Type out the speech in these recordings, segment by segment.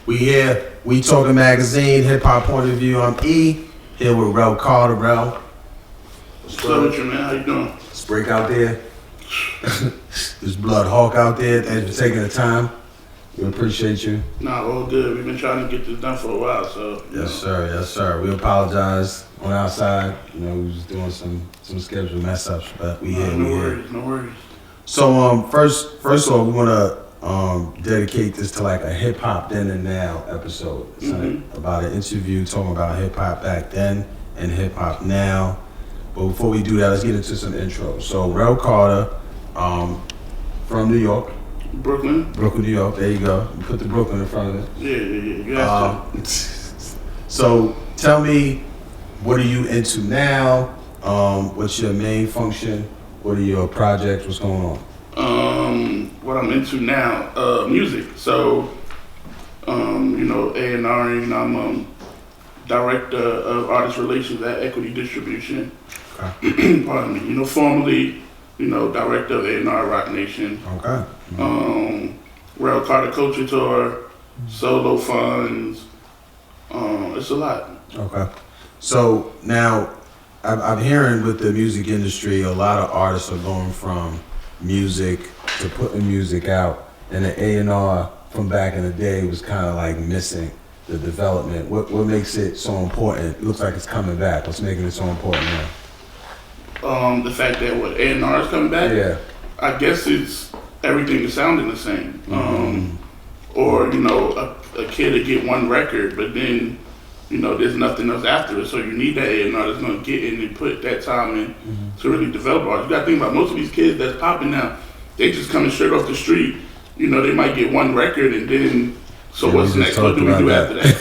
We here. We Talking Magazine, Hip Hop Point of View. I'm E. Here with Rel Carter. Rel. What's up with you, man? How you doing? It's break out there. There's Blood Hawk out there. Thanks for taking the time. We appreciate you. Nah, all good. We've been trying to get this done for a while, so. Yes, sir. Yes, sir. We apologize on our side. You know, we was doing some schedule mess ups, but we here. No worries. So, first of all, we want to dedicate this to like a hip hop then and now episode. It's about an interview talking about hip hop back then and hip hop now. But before we do that, let's get into some intros. So Rel Carter, from New York. Brooklyn, New York. There you go. You put the Brooklyn in front of it. Yeah. You have to. So tell me, what are you into now? What's your main function? What are your projects? What's going on? What I'm into now, music. So, A&R, I'm director of artist relations at Equity Distribution. Okay. Pardon me. Formerly, director of A&R Rock Nation. Okay. Rel Carter Culture Tour, solo funds. It's a lot. Okay. So now, I'm hearing with the music industry, a lot of artists are going from music to putting music out, and the A&R from back in the day was kind of like missing the development. What makes it so important? It looks like it's coming back. What's making it so important now? The fact that A&R is coming back. Yeah. I guess it's everything is sounding the same. Or a kid to get one record, but then there's nothing else after it. So you need that A&R that's gonna get in and put that time in to really develop art. You gotta think about most of these kids that's popping now. They just coming straight off the street. They might get one record and then. So what's next? What do we do after that? It's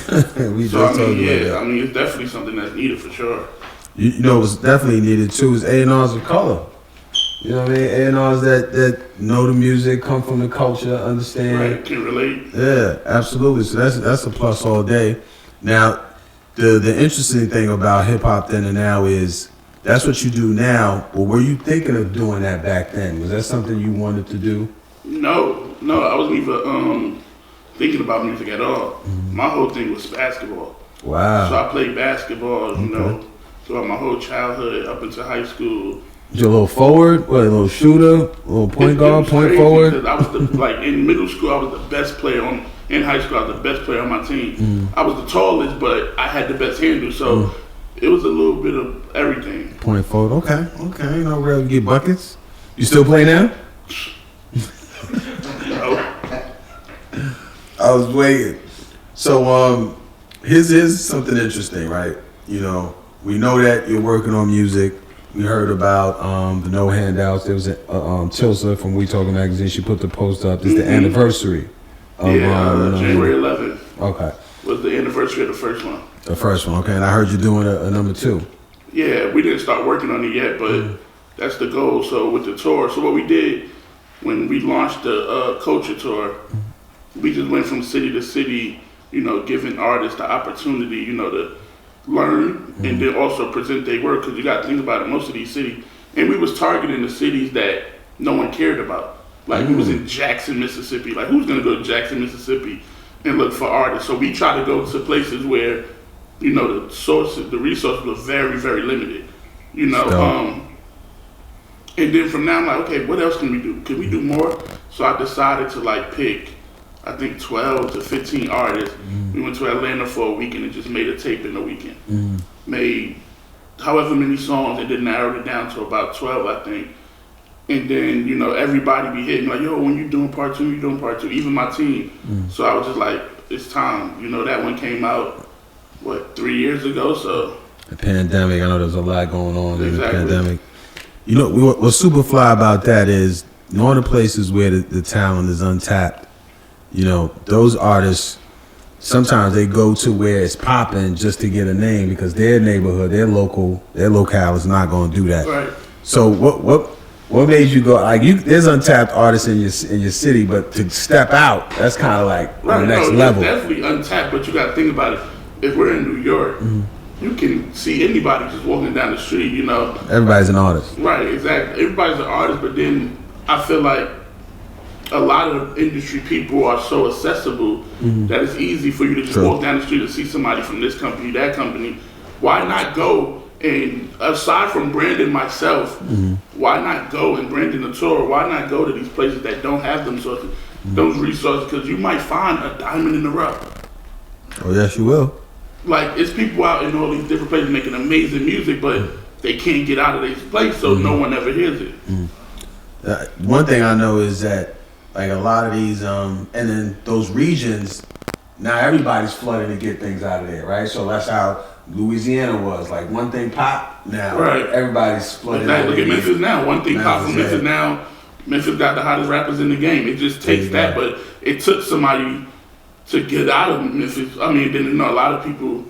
definitely something that's needed for sure. What's definitely needed too is A&Rs of color. You know what I mean? A&Rs that know the music, come from the culture, understand. Right, can relate. Yeah, absolutely. So that's a plus all day. Now, the interesting thing about hip hop then and now is that's what you do now. But were you thinking of doing that back then? Was that something you wanted to do? No, I wasn't even thinking about music at all. My whole thing was basketball. Wow. So I played basketball, throughout my whole childhood up until high school. You a little forward, a little shooter, a little point guard, point forward? Because I was in middle school, I was the best player in high school, I was the best player on my team. I was the tallest, but I had the best handle, so it was a little bit of everything. Point forward, okay. Rel, you get buckets? You still play now? No. I was waiting. So, here's something interesting, right? We know that you're working on music. We heard about the No Handouts. There was Tilsa from We Talking Magazine. She put the post up. It's the anniversary of January 11th. Okay. Was the anniversary of the first one. The first one, okay. And I heard you doing a number 2. Yeah, we didn't start working on it yet, but that's the goal. So with the tour, so what we did when we launched the Culture Tour, we just went from city to city, giving artists the opportunity, to learn and then also present their work, because you got to think about it, most of these cities, and we was targeting the cities that no one cared about. Like we was in Jackson, Mississippi. Like who's gonna go to Jackson, Mississippi and look for artists? So we try to go to places where, the resources were very, very limited. And then from now I'm like, okay, what else can we do? Can we do more? So I decided to pick, I think 12 to 15 artists. We went to Atlanta for a weekend and just made a tape in a weekend. Made however many songs and then narrowed it down to about 12, I think. And then, everybody be hitting like, yo, when you doing part 2, you doing part 2, even my team. So I was just like, it's time. That one came out, 3 years ago, so. The pandemic, I know there's a lot going on in the pandemic. What's super fly about that is, in all the places where the talent is untapped, those artists, sometimes they go to where it's popping just to get a name because their neighborhood, their locale is not going to do that. Right. So what made you go, there's untapped artists in your city, but to step out, that's kind of like the next level. Definitely untapped, but you got to think about it. If we're in New York, you can see anybody just walking down the street, Everybody's an artist. Right, exactly. Everybody's an artist, but then I feel like a lot of industry people are so accessible that it's easy for you to just walk down the street and see somebody from this company, that company. Why not go and, aside from branding myself, why not go and branding the tour? Why not go to these places that don't have them those resources? Because you might find a diamond in the rough. Oh yes, you will. Like, it's people out in all these different places making amazing music, but they can't get out of this place, so no one ever hears it. One thing I know is that, like, a lot of these, and then those regions, now everybody's flooding to get things out of there, right? So that's how Louisiana was. Like, one thing pop, now everybody's flooding. Look at Memphis now. One thing pop from Memphis now. Memphis got the hottest rappers in the game. It just takes that, but it took somebody to get out of Memphis. I mean, then a lot of people,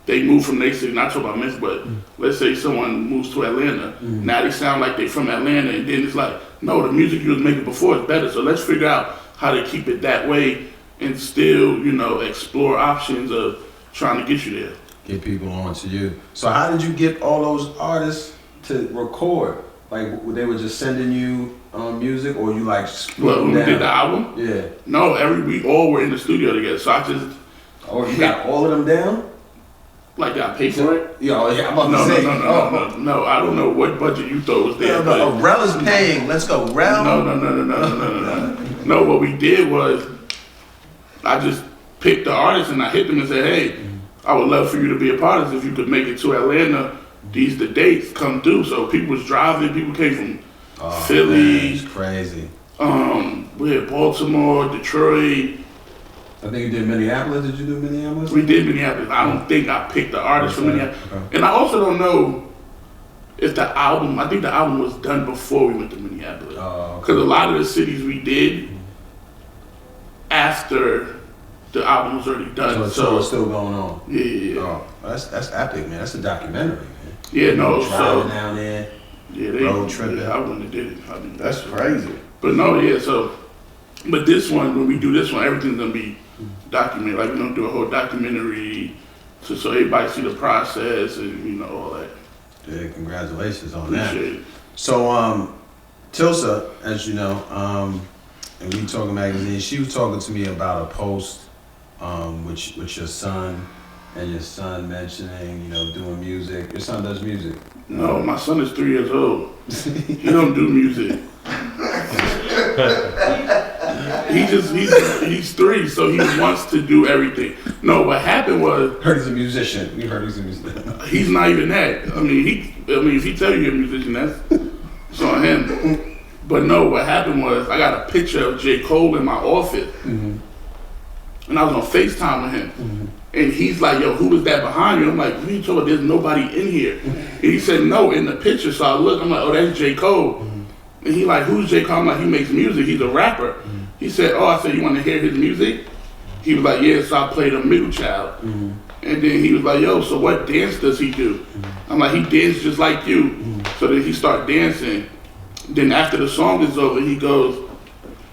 they move from their city, not talking about Memphis, but let's say someone moves to Atlanta. Now they sound like they're from Atlanta, and then it's like, no, the music you was making before is better. So let's figure out how to keep it that way and still, explore options of trying to get you there. Get people on to you. So how did you get all those artists to record? Like, they were just sending you music, or you like split them when down? We did the album? Yeah. No, we all were in the studio together. So I just... Oh, you got all of them down? Like, got paid for it? Yeah, I'm about to say. No, I don't know what budget you thought was there. No, Rel is paying. Let's go, Rel. No. No, what we did was, I just picked the artist and I hit them and said, hey, I would love for you to be a part of this. If you could make it to Atlanta, these the dates, come through. So people was driving, people came from Philly. That's crazy. We had Baltimore, Detroit. I think you did Minneapolis. Did you do Minneapolis? We did Minneapolis. I don't think I picked the artist from Minneapolis. Okay. And I also don't know if I think the album was done before we went to Minneapolis. Because a lot of the cities we did after the album was already done. So it's still going on. Yeah. Oh, that's epic, man. That's a documentary, man. Yeah, no. Driving down there. Yeah, road tripping. Yeah, I wouldn't have did it. That's crazy. But no, yeah. So, but this one, when we do this one, everything's gonna be documented. Like, we're gonna do a whole documentary, so everybody see the process and all that. Yeah, congratulations on Appreciate it. So, Tilsa, as you know, and We Talking Magazine, she was talking to me about a post with your son, and your son mentioning, doing music. Your son does music. No, my son is 3 years old. He don't do music. He's 3, so he wants to do everything. No, what happened was... Heard he's a musician. We heard he's a musician. He's not even that. I mean, if he tell you you're a musician, that's on him. But no, what happened was I got a picture of J. Cole in my office. And I was on FaceTime with him. And he's like, yo, who is that behind you? I'm like, what are you talking about? There's nobody in here. And he said, no, in the picture. So I look, I'm like, oh, that's J. Cole. And he like, who's J. Cole? I'm like, he makes music. He's a rapper. He said, oh, I said, you want to hear his music? He was like, yeah, so I played a Middle Child. And then he was like, yo, so what dance does he do? I'm like, he dances just like you. So then he started dancing. Then after the song is over, he goes,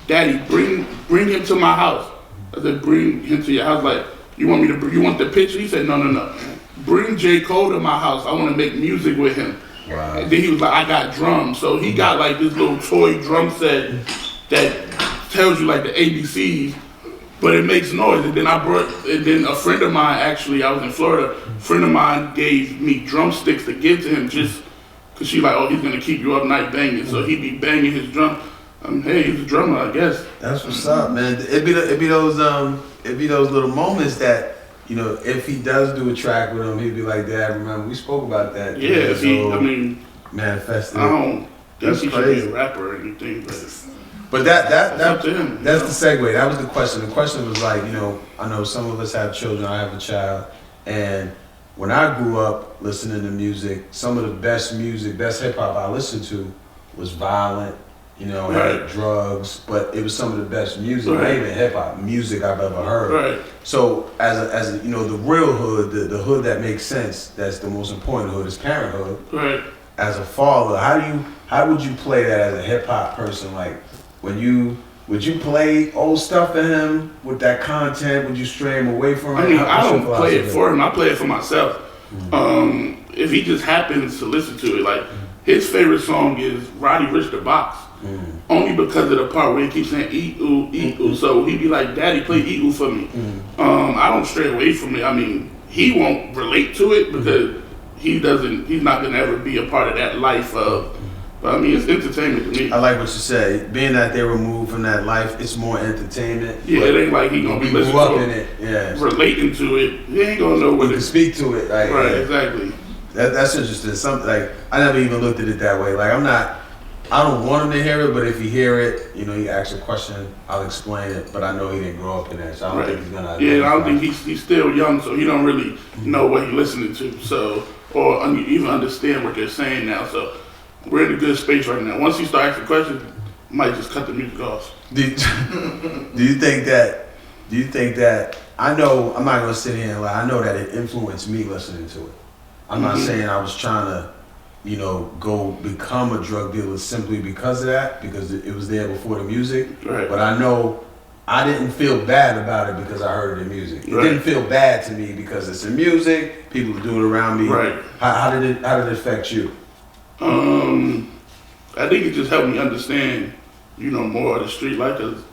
Daddy, bring him to my house. I said, bring him to your house. Like, you want the picture? He said, no. Bring J. Cole to my house. I want to make music with him. Wow. And then he was like, I got drums. So he got like this little toy drum set that tells you like the ABCs, but it makes noise. And then a friend of mine, actually, I was in Florida, a friend of mine gave me drumsticks to give to him just because she's like, oh, he's going to keep you up night banging. So he'd be banging his drum. Hey, he's a drummer, I guess. That's what's up, man. It'd be those little moments that, if he does do a track with him, he'd be like, Dad, remember we spoke about that. Yeah, manifested. I don't think he crazy. should be a rapper or anything, but that's up to him. That's the segue. That was the question. The question was like, I know some of us have children. I have a child, and when I grew up listening to music, some of the best hip hop I listened to was violent. Had drugs, but it was some of the best music, not even hip hop music I've ever heard. Right. So as the real hood, the hood that makes sense, that's the most important hood, is parenthood. Right. As a father, how would you play that as a hip hop person? Like, would you play old stuff for him with that content? Would you stray him away from it? I mean, I don't play it for him. I play it for myself. If he just happens to listen to it, like his favorite song is Roddy Ricch the Box. only because of the part where he keeps saying eat ooh. So he'd be like, "Daddy, play eat ooh for me." I don't stray away from it. I mean, he won't relate to it because he's not gonna ever be a part of that life of. But I mean, it's entertainment to me. I like what you said. Being that they're removed from that life, it's more entertainment. Yeah, it ain't like he gonna be listening to in it. Yeah, relating to it. He ain't gonna know what he can speak to it. Like, right, exactly. That's interesting. Something like I never even looked at it that way. Like I don't want him to hear it, but if he hear it, he asks a question, I'll explain it. But I know he didn't grow up in that, so I don't think he's gonna. Yeah, I don't think he's still young, so he don't really know what he's listening to. So or even understand what they're saying now. So. We're in a good space right now. Once he starts asking questions, I might just cut the music off. Do you think that I know I'm not gonna sit here and lie, I know that it influenced me listening to it. I'm not saying I was trying to, go become a drug dealer simply because of that, because it was there before the music. Right. But I know I didn't feel bad about it because I heard it in music. It didn't feel bad to me because it's in music, people do it around me. Right. How did it affect you? I think it just helped me understand, more of the street life. Cause,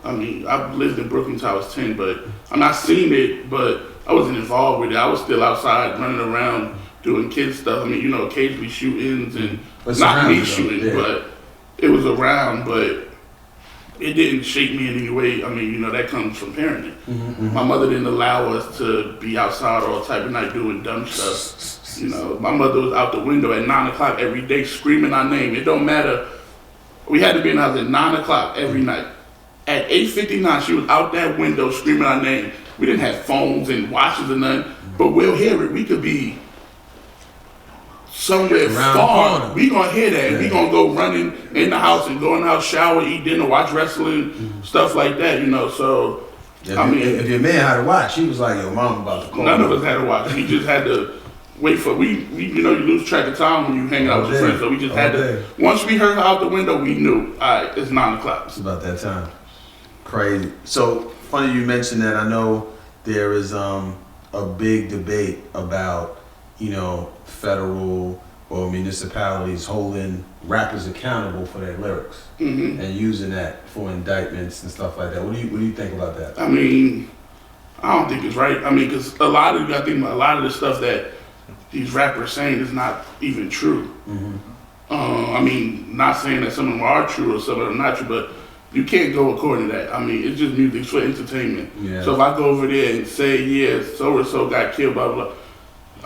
I mean, I've lived in Brooklyn since I was 10, but I'm not seen it, but I wasn't involved with it. I was still outside running around doing kid stuff. I mean, occasionally shootings and not me shooting, but it was around, but it didn't shape me in any way. I mean, that comes from parenting. My mother didn't allow us to be outside all type of night doing dumb stuff. My mother was out the window at 9 o'clock every day screaming our name. It don't matter. We had to be in the house at 9 o'clock every night. At 8:59, she was out that window screaming our name. We didn't have phones and watches and nothing, but we'll hear it. We could be somewhere far. We gonna hear that. And we gonna go running in the house and go in the house, shower, eat dinner, watch wrestling, stuff like that. So. If your man had to watch, he was like, "Yo, mom about to call." None of us had to watch. We just had to. Wait for you lose track of time when you hang out with your friends. So we just had to. Once we heard her out the window, we knew. All right, it's 9 o'clock. It's about that time. Crazy. So funny you mentioned that. I know there is a big debate about federal or municipalities holding rappers accountable for their lyrics and using that for indictments and stuff like that. What do you think about that? I mean, I don't think it's right. I mean, because a lot of the stuff that these rappers saying is not even true. I mean, not saying that some of them are true or some of them not true, but you can't go according to that. I mean, it's just music, it's for entertainment. Yeah. So if I go over there and say, yeah, so-and-so got killed, blah, blah, blah,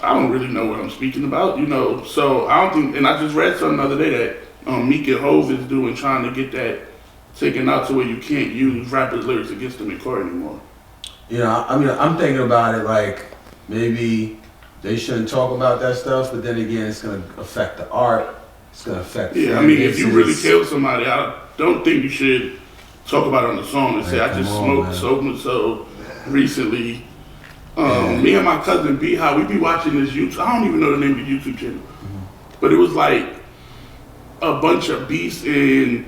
I don't really know what I'm speaking about, So I don't think, and I just read something the other day that Meek and Hov is doing, trying to get that taken out to where you can't use rappers' lyrics against them in court anymore. I mean, I'm thinking about it like maybe they shouldn't talk about that stuff, but then again, it's going to affect the art. It's going to affect. Yeah, I mean, if you really kill somebody, I don't think you should talk about it on the song and say, I just smoked so recently. Me and my cousin B-How, we be watching this YouTube. I don't even know the name of the YouTube channel, but it was like a bunch of beats, and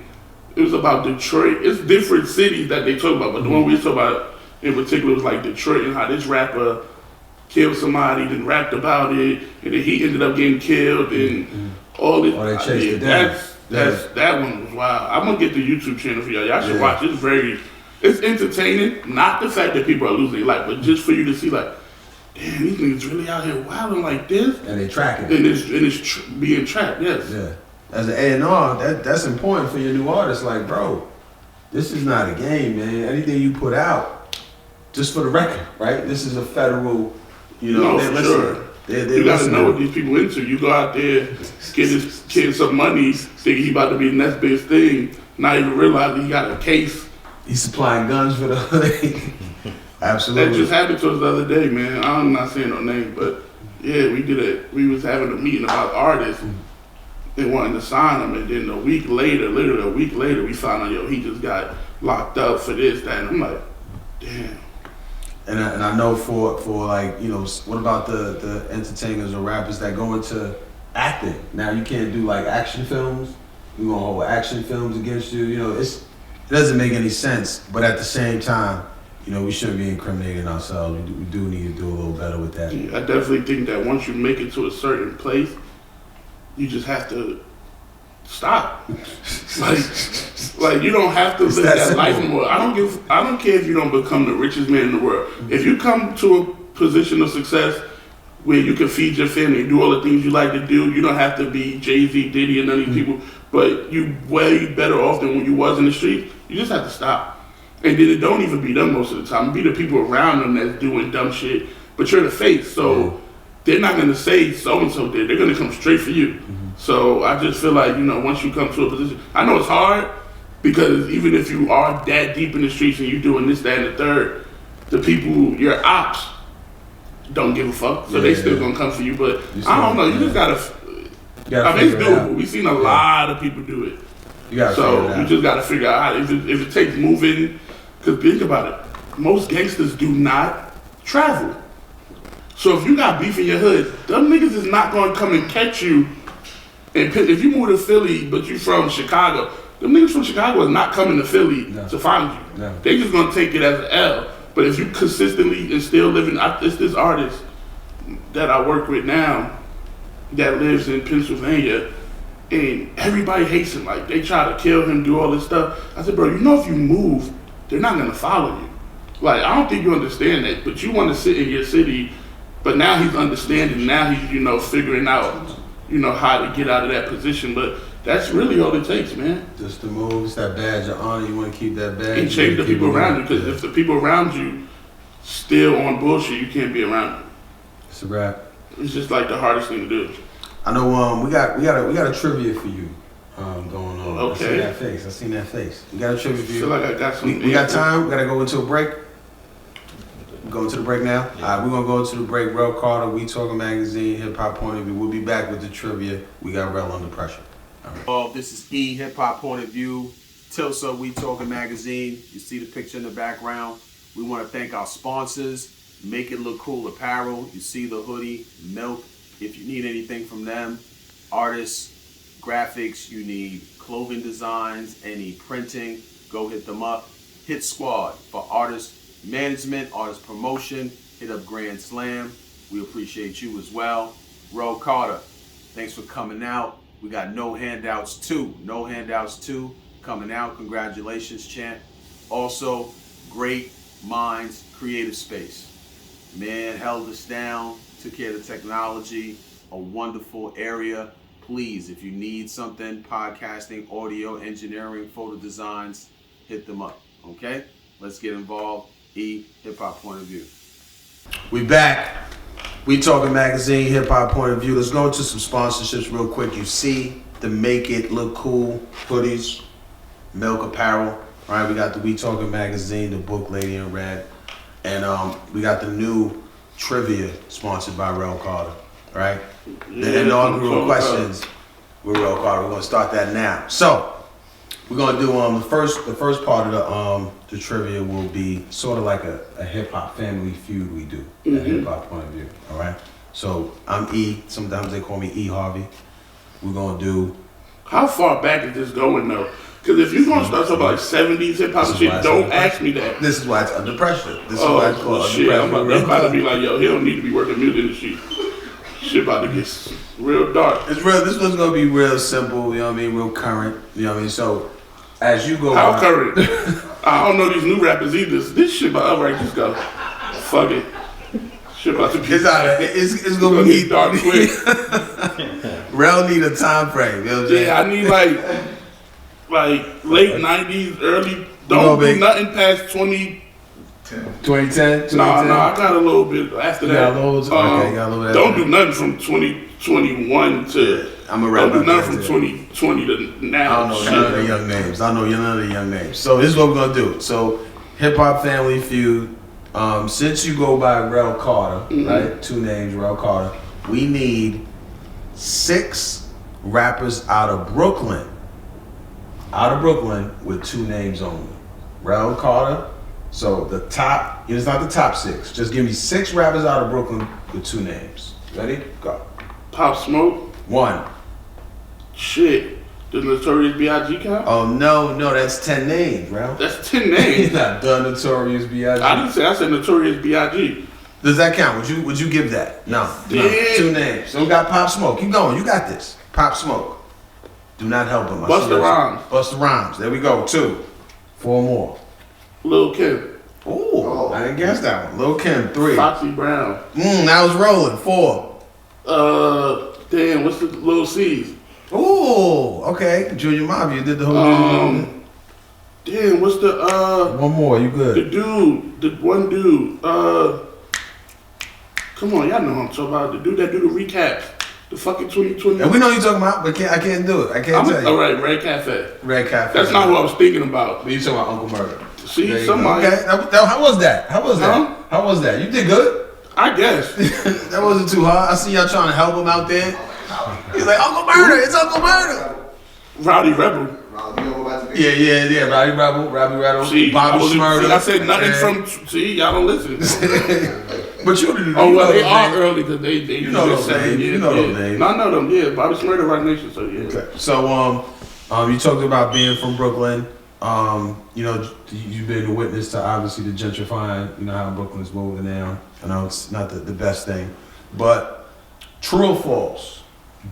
it was about Detroit. It's different cities that they talk about, but the one we talk about in particular was like Detroit and how this rapper killed somebody, then rapped about it, and then he ended up getting killed, and all this. Oh, they chased it down. That one was wild. I'm gonna get the YouTube channel for y'all. Y'all should watch. It's entertaining. Not the fact that people are losing their life, but just for you to see, like, damn, these niggas really out here wilding like this. And they tracking it. And it's being tracked. Yes. Yeah. As an A&R, that's important for your new artist. Like, bro, this is not a game, man. Anything you put out, just for the record, right? This is a federal. No, for sure. You gotta know what these people into. You go out there, get this kid some money, thinking he about to be the next biggest thing, not even realizing he got a case. He's supplying guns for the hood. Absolutely. That just happened to us the other day, man. I'm not saying no name, but yeah, we was having a meeting about artists and wanting to sign them, and then literally a week later, we found out, he just got locked up for this, that, and I'm like, damn. And I know for like, what about the entertainers or rappers that go into acting? Now you can't do like action films. We're gonna hold action films against you. It doesn't make any sense. But at the same time, we shouldn't be incriminating ourselves. We do need to do a little better with that. Yeah, I definitely think that once you make it to a certain place, you just have to stop. Like you don't have to live that life anymore. I don't care if you don't become the richest man in the world. If you come to a position of success where you can feed your family and do all the things you like to do, you don't have to be Jay-Z, Diddy, and none of these people, but you way better off than when you was in the street. You just have to stop. And then it don't even be them most of the time. It be the people around them that's doing dumb shit, but you're the face, so they're not going to say so-and-so did. They're going to come straight for you. So I just feel like, once you come to a position, I know it's hard, because even if you are that deep in the streets and you doing this, that, and the third, the people, your ops, don't give a fuck. So they still gonna come for you. But I don't know. You just gotta. I mean, it's doable. We've seen a lot of people do it. You just gotta figure out how, if it takes moving. Because think about it, most gangsters do not travel. So if you got beef in your hood, them niggas is not gonna come and catch you. And if you move to Philly, but you from Chicago, them niggas from Chicago is not coming to Philly to find you. No. They just gonna take it as an L. But if you consistently and still living, it's this artist that I work with now that lives in Pennsylvania, and everybody hates him. Like, they try to kill him, do all this stuff. I said, bro, if you move, they're not gonna follow you. Like, I don't think you understand that, but you want to sit in your city. But now he's understanding. Now he's, figuring out, how to get out of that position. But that's really all it takes, man. Just to move, it's that badge of honor. You want to keep that badge. And change the people around you, because if the people around you still on bullshit, you can't be around them. It's a wrap. It's just like the hardest thing to do. I know. We got a trivia for you going on. Okay. I seen that face. We got a trivia for you. I feel like I got some. We got time. We gotta go into a break. Going to the break now. Yeah. All right, we're gonna go to the break. Rel Carter, We Talking Magazine, Hip Hop Point of View. We'll be back with the trivia. We got Rel Under Pressure. This is Hip Hop Point of View, Tilsa, We Talking Magazine. You see the picture in the background. We want to thank our sponsors, Make It Look Cool Apparel. You see the hoodie, Milk. If you need anything from them, artists, graphics, you need clothing designs, any printing, go hit them up. Hit Squad for artist management, artist promotion. Hit up Grand Slam. We appreciate you as well. Rel Carter, thanks for coming out. We got No Handouts 2 coming out. Congratulations, champ. Also, Great Minds Creative Space. Man held us down, took care of the technology, a wonderful area. Please, if you need something, podcasting, audio, engineering, photo designs, hit them up, okay? Let's get involved. Hip Hop Point of View. We back. We Talking Magazine, Hip Hop Point of View. Let's go into some sponsorships real quick. You see the Make It Look Cool hoodies, Milk Apparel. All right, we got the We Talking Magazine, the book Lady in Red, and we got the new trivia sponsored by Rel Carter. All right, the inaugural questions with Rel Carter. We're gonna start that now. So we're gonna do the first part of the trivia will be sort of like a hip hop family feud we do, a hip hop point of view. All right. So I'm E. Sometimes they call me E Harvey. We're gonna do. How far back is this going though? Because if you're gonna start talking about like 70s hip hop shit, don't ask me that. This is why it's under pressure. This is why it's called shit. Under Pressure. I'm about to be like, yo, he don't need to be working music industry. Shit about to get real dark. It's real. This one's gonna be real simple. You know what I mean? Real current. You know what I mean? So as you go. How current? I don't know these new rappers either. This shit about alright, just go. Fuck it. Shit about to be. It's gonna be dark quick. Rel need a time frame. You know what I'm saying? Yeah, I need like late 90s, early. Don't do nothing past 2010? No, I got a little bit after that. Don't do nothing from 2021 to. I'm a rapper. Don't do nothing from 2020 to now. I don't know none of the young names. None of the young names. So this is what we're gonna do. So Hip Hop Family Feud. Since you go by Rel Carter, right? 2 names, Rel Carter. We need 6 rappers out of Brooklyn. With 2 names only. Rel Carter. So the top, it's not the top 6. Just give me 6 rappers out of Brooklyn with 2 names. Ready? Go. Pop Smoke. 1. Shit. Does Notorious B.I.G. count? Oh no, that's 10 names, bro. That's 10 names. Not the Notorious B.I.G. I said Notorious B.I.G. Does that count? Would you give that? No. Yeah. 2 names. So we got Pop Smoke. Keep going. You got this. Pop Smoke. Do not help him. Busta Rhymes. Busta Rhymes. There we go. 2. 4 more. Lil' Kim. Ooh, I didn't guess that one. Lil' Kim. 3. Foxy Brown. That was rolling. 4. Damn, what's the Lil' C's? Ooh, okay. Junior Mafia did the whole. Damn, what's the 1 more. You good? the one dude. Come on, y'all know who I'm talking about. The dude that do the recaps. The fucking 2020. And we know you're talking about, but I can't do it. I can't tell you. All right, Red Cafe. Red Cafe. That's not what I was thinking about. But you talking about Uncle Murder. See, somebody. Okay, how was that? How was that? Huh? How was that? You did good? I guess. That wasn't too hard. I see y'all trying to help him out there. He's like, Uncle Murder, it's Uncle Murder. Rowdy Rebel. Yeah. Rowdy Rebel. See, Bobby Shmurda. I said nothing from. See, y'all don't listen. But you didn't. Oh well, they are early because they you know those names. You know those names. No, I know them. Yeah, Bobby Shmurda, Rock Nation. So yeah. Okay. So you talked about being from Brooklyn. You know, you've been a witness to obviously the gentrifying. You know how Brooklyn's moving now. I know it's not the best thing, but true or false?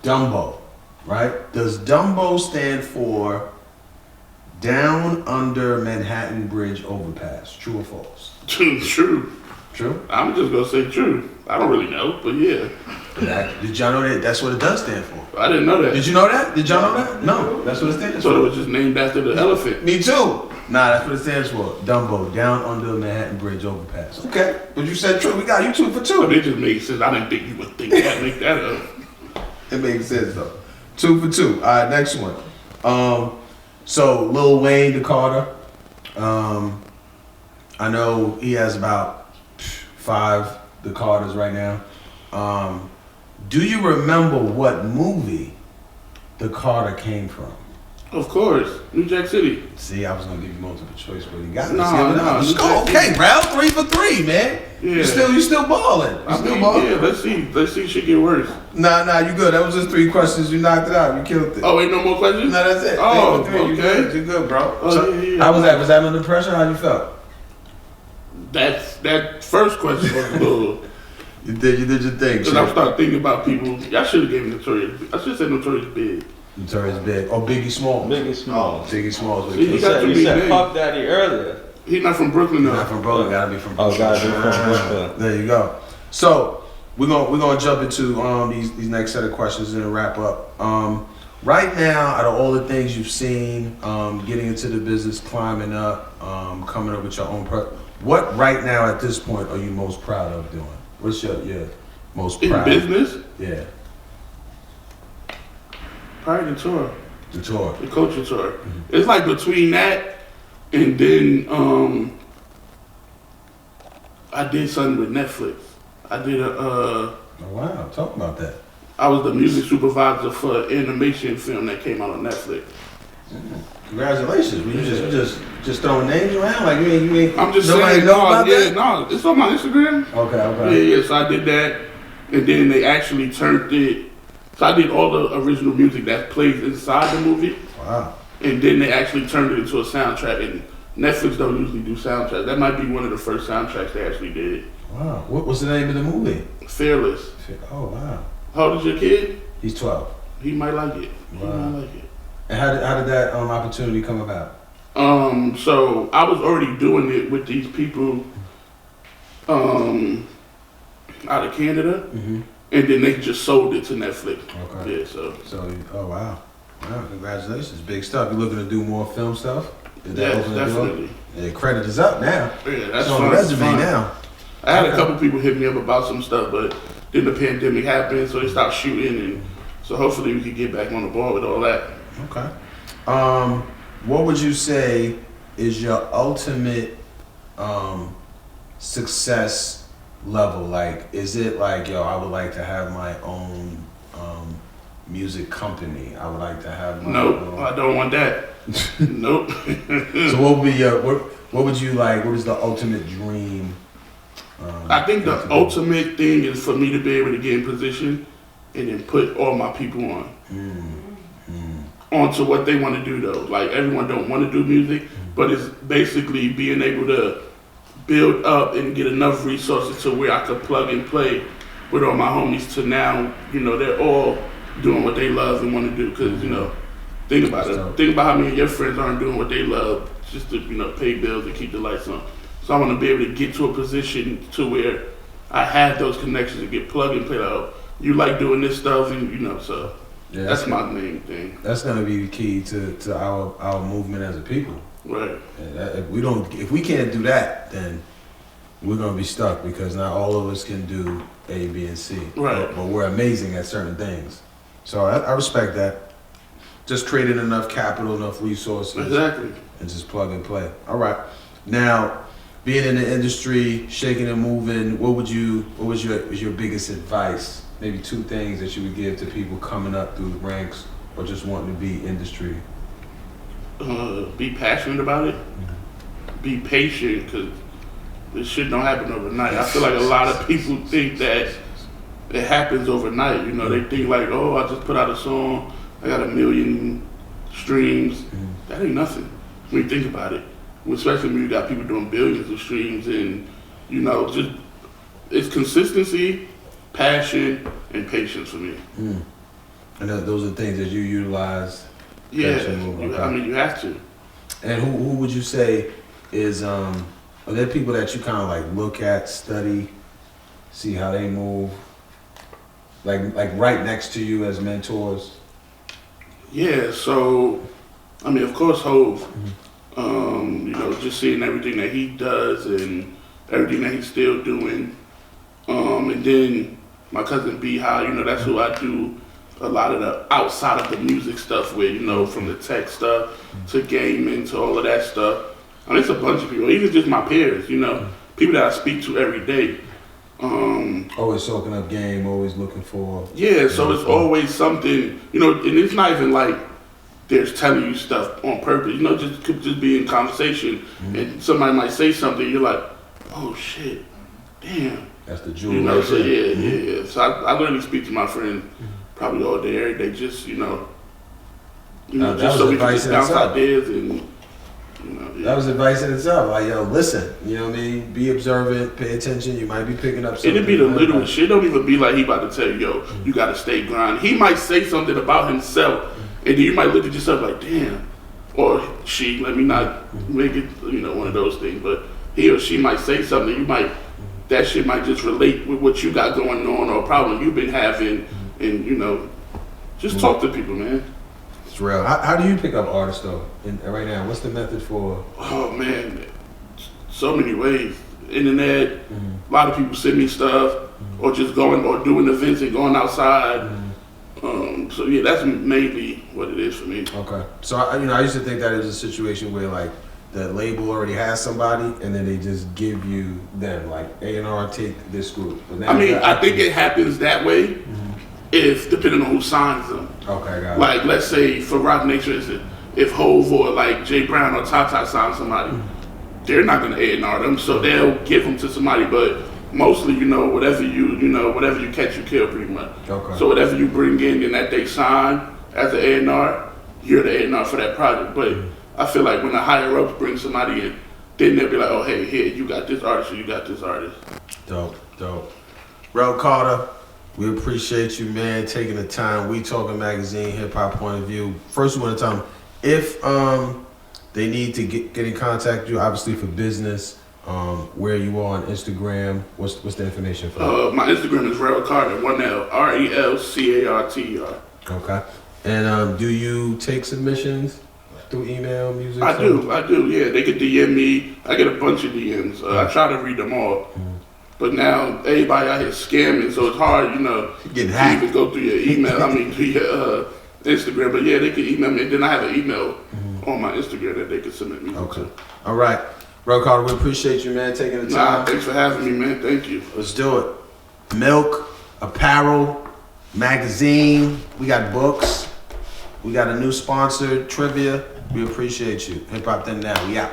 Dumbo, right? Does Dumbo stand for Down Under Manhattan Bridge Overpass? True or false? True. True? I'm just gonna say true. I don't really know, but yeah. Did y'all know that? That's what it does stand for. I didn't know that. Did you know that? Did y'all know that? No, that's what it stands for. So it was just named after the elephant. Me too. Nah, that's what it stands for. Dumbo, Down Under Manhattan Bridge Overpass. Okay, but you said true. We got you 2 for 2. So it just made sense. I didn't think you would think that. Make that up. It makes sense though. 2 for 2. All right, next one. So Lil Wayne, the Carter. I know he has about 5 the Carters right now. Do you remember what movie the Carter came from? Of course, New Jack City. See, I was gonna give you multiple choice, but you got it. No. Let's go. Okay, Rel, 3 for 3, man. Yeah. You still balling. Yeah, let's see shit get worse. Nah, you good. That was just 3 questions. You knocked it out. You killed it. Oh, ain't no more questions? No, that's it. Oh, 3 for 3. okay. You good, bro. Oh, So, yeah. how was that? Was that under pressure? How you felt? That first question was a little. You did your thing. Because I started thinking about people. Y'all should have gave me Notorious. I should have said Notorious Big. Notorious Big. Oh, Biggie Smalls. Biggie Smalls. Biggie Smalls. See, You said Puff Daddy earlier. He's not from Brooklyn though. Not from Brooklyn. Gotta be from Brooklyn. Oh, gotta be from Brooklyn. There you go. So we're gonna jump into these next set of questions and wrap up. Right now, out of all the things you've seen, getting into the business, climbing up, coming up with your own what right now at this point are you most proud of doing? What's your most proud? In business? Yeah. Probably the tour. The tour. The culture tour. Mm-hmm. It's like between that and then I did something with Netflix. I did Oh wow, talk about that. I was the music supervisor for an animation film that came out on Netflix. Congratulations. You just throwing names around like you ain't I'm just nobody saying, know about that? no, it's on my Instagram. Okay. Yeah, so I did that, and then they actually turned it. So I did all the original music that plays inside the movie. Wow. And then they actually turned it into a soundtrack. And Netflix don't usually do soundtracks. That might be one of the first soundtracks they actually did. Wow. What was the name of the movie? Fearless. Oh wow. How old is your kid? He's 12. He might like it. He Wow. might like it. And how did that opportunity come about? So I was already doing it with these people out of Canada, and then they just sold it to Netflix. Okay. Yeah, so Oh wow. Wow, congratulations. Big stuff. You looking to do more film stuff? Did that yes, open the door? definitely. Yeah, credit is up now. Yeah, that's It's on fun. the resume Fun. now. I had a couple people hit me up about some stuff, but then the pandemic happened, so they stopped shooting, and so hopefully we can get back on the board with all that. Okay. What would you say is your ultimate success level? Like, is it like, yo, I would like to have my own music company. I would like to have my Nope, I don't want that. Nope. So what would be your, what would you like, what is the ultimate dream? I think the ultimate thing is for me to be able to get in position and then put all my people on. Onto what they want to do though. Like everyone don't want to do music, but it's basically being able to build up and get enough resources to where I could plug and play with all my homies to now, they're all doing what they love and want to do. Cause Think about it. So- Think about how many of your friends aren't doing what they love just to, pay bills and keep the lights on. So I want to be able to get to a position to where I have those connections to get plugged and play out. You like doing this stuff, and so Yeah, that's my main thing. That's gonna be the key to our movement as a people. Right. And if we can't do that, then we're gonna be stuck because not all of us can do A, B, and C. Right. But we're amazing at certain things. So I respect that. Just creating enough capital, enough resources, Exactly. and just plug and play. All right. Now, being in the industry, shaking and moving, what was your biggest advice? Maybe 2 things that you would give to people coming up through the ranks or just wanting to be industry. Be passionate about it. Be patient, because this shit don't happen overnight. I feel like a lot of people think that it happens overnight. They think like, oh, I just put out a song, I got 1 million streams. That ain't nothing when you think about it. Especially when you got people doing billions of streams, and just it's consistency, passion, and patience for me. And those are things that you utilize. Yeah, Okay. you have to. And who would you say is are there people that you kind of like look at, study, see how they move, like right next to you as mentors? Yeah, so of course Hov. Just seeing everything that he does and everything that he's still doing. And then my cousin B-High, that's who I do a lot of the outside of the music stuff with, from the tech stuff to gaming to all of that stuff. It's a bunch of people, even just my peers, people that I speak to every day. Always soaking up game, always looking for. Yeah, so it's always something, and it's not even like there's telling you stuff on purpose, just could just be in conversation and somebody might say something, you're like, oh shit, damn. That's the jewel right So there. yeah. So I literally speak to my friends probably all day, every day, just just so we can just bounce ideas and That was advice in itself. Like, yo, listen, you know what I mean? Be observant, pay attention. You might be picking up something. It'd be the littlest shit. Don't even be like he about to tell you, yo, you gotta stay grind. He might say something about himself, and then you might look at yourself like, damn, or she. Let me not make it, one of those things. But he or she might say something. That shit might just relate with what you got going on or a problem you've been having, and just talk to people, man. It's real. How do you pick up artists though? Right now, what's the method for? Oh man, so many ways. Internet. A lot of people send me stuff, or just going or doing events and going outside. So yeah, that's mainly what it is for me. Okay. So I used to think that it was a situation where like the label already has somebody, and then they just give you them, like A&R take this group. But now I think it happens that way, if depending on who signs them. Okay, got it. Like let's say for Rock Nation, if Hov or like Jay Brown or Tata sign somebody, they're not gonna A&R them, so they'll give them to somebody. But mostly, whatever you catch, you kill, pretty much. Okay. So whatever you bring in and that they sign as an A&R, you're the A&R for that project. But I feel like when the higher ups bring somebody in, then they'll be like, oh hey, here you got this artist or you got this artist. Dope. Rel Carter, we appreciate you, man, taking the time. We Talking Magazine, Hip Hop Point of View. First, we want to tell them if they need to get in contact with you, obviously for business, where you are on Instagram. What's the information for that? My Instagram is Rel Carter, 1L, RELCARTER. Okay. And do you take submissions through email, music? I do. Yeah, they could DM me. I get a bunch of DMs. I try to read them all. But now everybody out here scamming, so it's hard, Getting to hacked. even go through your email. Through your Instagram. But yeah, they can email me. Then I have an email on my Instagram that they can submit me. Okay. All right. Rel Carter, we appreciate you, man, taking the time. Thanks for having me, man. Thank you. Let's do it. Milk, apparel, magazine. We got books. We got a new sponsor, trivia. We appreciate you. Hip Hop Then Now. We out.